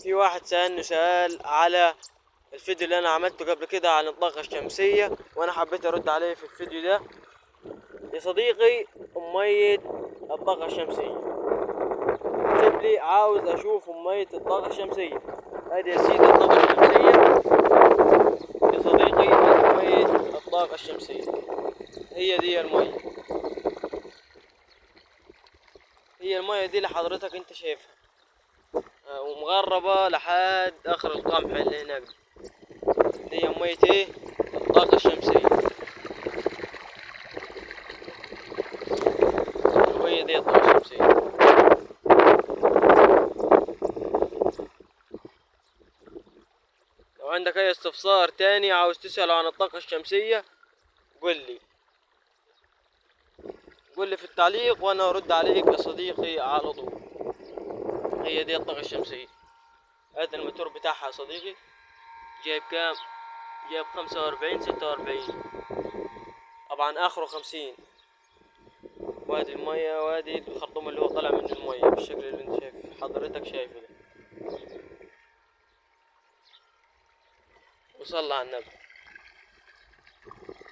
في واحد سألني سؤال على الفيديو اللي انا عملته قبل كده عن الطاقة الشمسية، وانا حبيت ارد عليه في الفيديو ده. يا صديقي، أمية الطاقة الشمسية، اكتب لي عاوز اشوف أمية الطاقة الشمسية. هذه يا سيدي الطاقة الشمسية يا صديقي، أمية الطاقة الشمسية هي دي المية. هي المية دي اللي حضرتك انت شايفها ومغربة لحد اخر القمح اللي هناك دي مية ايه؟ الطاقة الشمسية. وهي دي الطاقة الشمسية. لو عندك اي استفسار تاني عاوز تسأل عن الطاقة الشمسية قول لي في التعليق وانا ارد عليك يا صديقي على طول. هي دي الطاقة الشمسية. هذا الموتور بتاعها يا صديقي جايب كام؟ جايب 45 46، طبعا اخره 50. وادي المية وادي الخرطوم اللي هو طالع من المية بالشكل اللي انت شايف حضرتك شايفه ده. وصلى على النبي.